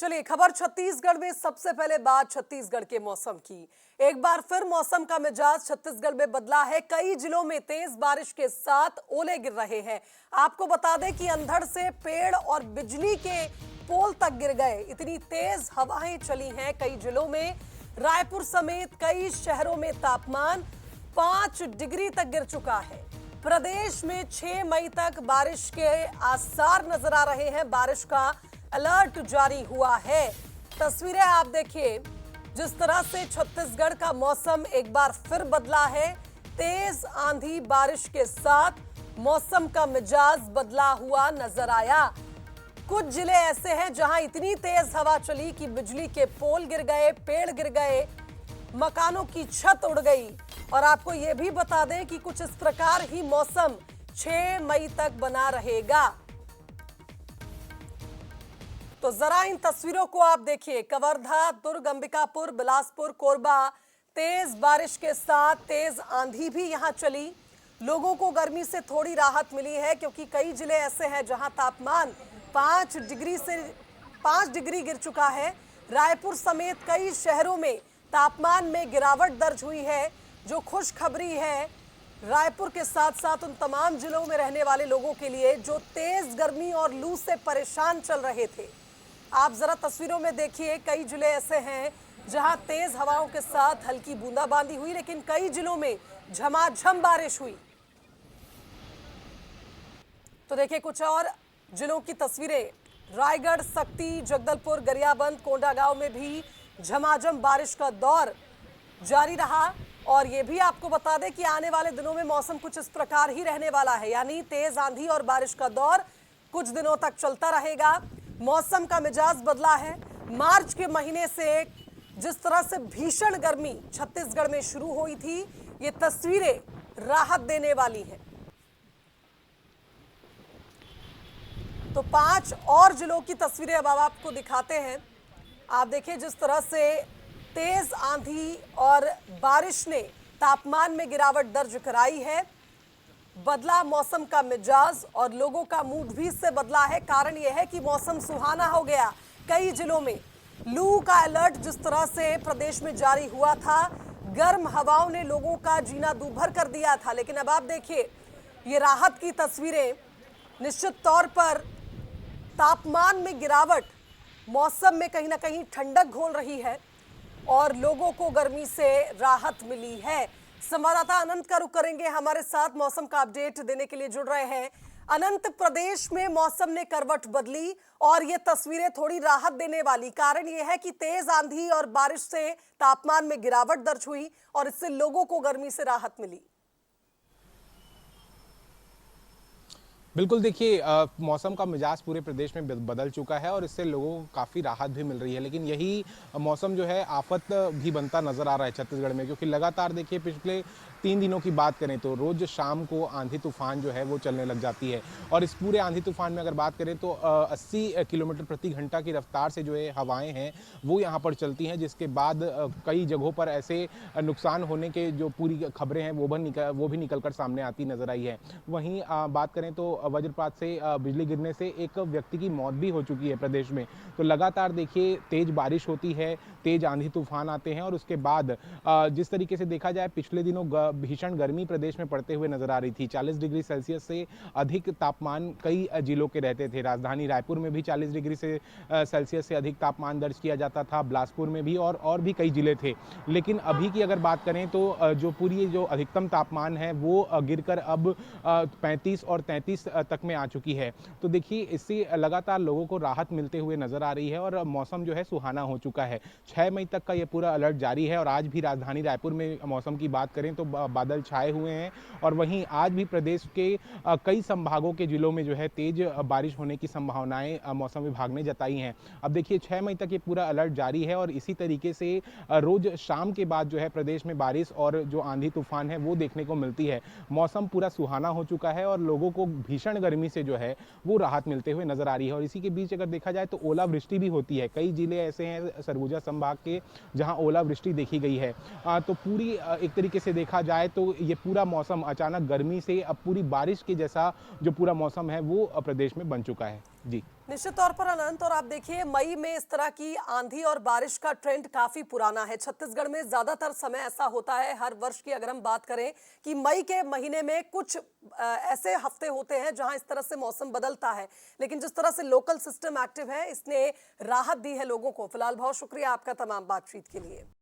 चलिए खबर छत्तीसगढ़ में। सबसे पहले बात छत्तीसगढ़ के मौसम की। एक बार फिर मौसम का मिजाज छत्तीसगढ़ में बदला है। कई जिलों में तेज बारिश के साथ ओले गिर रहे हैं। आपको बता दें कि अंधड़ से पेड़ और बिजली के पोल तक गिर गए। इतनी तेज हवाएं चली हैं कई जिलों में। रायपुर समेत कई शहरों में तापमान 5 डिग्री तक गिर चुका है। प्रदेश में 6 मई तक बारिश के आसार नजर आ रहे हैं। बारिश का अलर्ट जारी हुआ है। तस्वीरें आप देखिए, जिस तरह से छत्तीसगढ़ का मौसम एक बार फिर बदला है। तेज आंधी बारिश के साथ मौसम का मिजाज बदला हुआ नजर आया। कुछ जिले ऐसे हैं जहां इतनी तेज हवा चली कि बिजली के पोल गिर गए, पेड़ गिर गए, मकानों की छत उड़ गई। और आपको यह भी बता दें कि कुछ इस प्रकार ही मौसम 6 मई तक बना रहेगा। तो जरा इन तस्वीरों को आप देखिए। कवर्धा, दुर्ग, अंबिकापुर, बिलासपुर, कोरबा, तेज बारिश के साथ तेज आंधी भी यहां चली। लोगों को गर्मी से थोड़ी राहत मिली है क्योंकि कई जिले ऐसे हैं जहां तापमान 5 डिग्री गिर चुका है। रायपुर समेत कई शहरों में तापमान में गिरावट दर्ज हुई है। जो खुशखबरी है रायपुर के साथ साथ उन तमाम जिलों में रहने वाले लोगों के लिए जो तेज गर्मी और लू से परेशान चल रहे थे। आप जरा तस्वीरों में देखिए, कई जिले ऐसे हैं जहां तेज हवाओं के साथ हल्की बूंदाबांदी हुई, लेकिन कई जिलों में झमाझम बारिश हुई। तो देखिए कुछ और जिलों की तस्वीरें। रायगढ़, सक्ती, जगदलपुर, गरियाबंद, कोंडागांव में भी झमाझम बारिश का दौर जारी रहा। और ये भी आपको बता दें कि आने वाले दिनों में मौसम कुछ इस प्रकार ही रहने वाला है, यानी तेज आंधी और बारिश का दौर कुछ दिनों तक चलता रहेगा। मौसम का मिजाज बदला है। मार्च के महीने से जिस तरह से भीषण गर्मी छत्तीसगढ़ में शुरू हुई थी, ये तस्वीरें राहत देने वाली हैं। तो 5 और जिलों की तस्वीरें अब आपको दिखाते हैं। आप देखिए जिस तरह से तेज आंधी और बारिश ने तापमान में गिरावट दर्ज कराई है। बदला मौसम का मिजाज और लोगों का मूड भी इससे बदला है। कारण यह है कि मौसम सुहाना हो गया। कई जिलों में लू का अलर्ट जिस तरह से प्रदेश में जारी हुआ था, गर्म हवाओं ने लोगों का जीना दूभर कर दिया था। लेकिन अब आप देखिए ये राहत की तस्वीरें। निश्चित तौर पर तापमान में गिरावट मौसम में कहीं ना कहीं ठंडक घोल रही है और लोगों को गर्मी से राहत मिली है। संवाददाता अनंत का रुख करेंगे, हमारे साथ मौसम का अपडेट देने के लिए जुड़ रहे हैं। अनंत, प्रदेश में मौसम ने करवट बदली और ये तस्वीरें थोड़ी राहत देने वाली। कारण ये है कि तेज आंधी और बारिश से तापमान में गिरावट दर्ज हुई और इससे लोगों को गर्मी से राहत मिली। बिल्कुल देखिए, मौसम का मिजाज पूरे प्रदेश में बदल चुका है और इससे लोगों को काफ़ी राहत भी मिल रही है। लेकिन यही मौसम जो है आफत भी बनता नज़र आ रहा है छत्तीसगढ़ में, क्योंकि लगातार देखिए पिछले 3 दिनों की बात करें तो रोज़ शाम को आंधी तूफान जो है वो चलने लग जाती है। और इस पूरे आंधी तूफान में अगर बात करें तो 80 किलोमीटर प्रति घंटा की रफ्तार से जो है हवाएँ हैं वो यहाँ पर चलती हैं, जिसके बाद कई जगहों पर ऐसे नुकसान होने के जो पूरी खबरें हैं वो भी निकल कर सामने आती नज़र आई है। वहीं बात करें तो वज्रपात से बिजली गिरने से एक व्यक्ति की मौत भी हो चुकी है प्रदेश में। तो लगातार देखिए तेज बारिश होती है, तेज आंधी तूफान आते हैं और उसके बाद जिस तरीके से देखा जाए पिछले दिनों भीषण गर्मी प्रदेश में पड़ते हुए नजर आ रही थी। 40 डिग्री सेल्सियस से अधिक तापमान कई जिलों के रहते थे। राजधानी रायपुर में भी 40 डिग्री सेल्सियस से अधिक तापमान दर्ज किया जाता था, बिलासपुर में भी और भी कई जिले थे। लेकिन अभी की अगर बात करें तो जो अधिकतम तापमान है वो गिरकर अब 35 और 33 तक में आ चुकी है। तो देखिए इससे लगातार लोगों को राहत मिलते हुए नजर आ रही है और मौसम जो है सुहाना हो चुका है। 6 मई तक का ये पूरा अलर्ट जारी है और आज भी राजधानी रायपुर में मौसम की बात करें तो बादल छाए हुए हैं। और वहीं आज भी प्रदेश के कई संभागों के जिलों में जो है तेज बारिश होने की संभावनाएं मौसम विभाग ने जताई हैं। अब देखिए 6 मई तक ये पूरा अलर्ट जारी है और इसी तरीके से रोज शाम के बाद जो है प्रदेश में बारिश और जो आंधी तूफान है वो देखने को मिलती है। मौसम पूरा सुहाना हो चुका है और लोगों को भीषण गर्मी से जो है वो राहत मिलते हुए नजर आ रही है। और इसी के बीच अगर देखा जाए तो ओलावृष्टि भी होती है। कई जिले ऐसे हैं सरगुजा संभाग के जहां ओलावृष्टि देखी गई है। तो पूरी एक तरीके से देखा जाए तो ये पूरा मौसम अचानक गर्मी से अब पूरी बारिश के जैसा जो पूरा मौसम है वो प्रदेश में बन चुका है। जी निश्चित तौर पर अनंत, और आप देखिए मई में इस तरह की आंधी और बारिश का ट्रेंड काफी पुराना है। छत्तीसगढ़ में ज्यादातर समय ऐसा होता है हर वर्ष की, अगर हम बात करें कि मई के महीने में कुछ ऐसे हफ्ते होते हैं जहां इस तरह से मौसम बदलता है, लेकिन जिस तरह से लोकल सिस्टम एक्टिव है इसने राहत दी है लोगों को। फिलहाल बहुत शुक्रिया आपका तमाम बातचीत के लिए।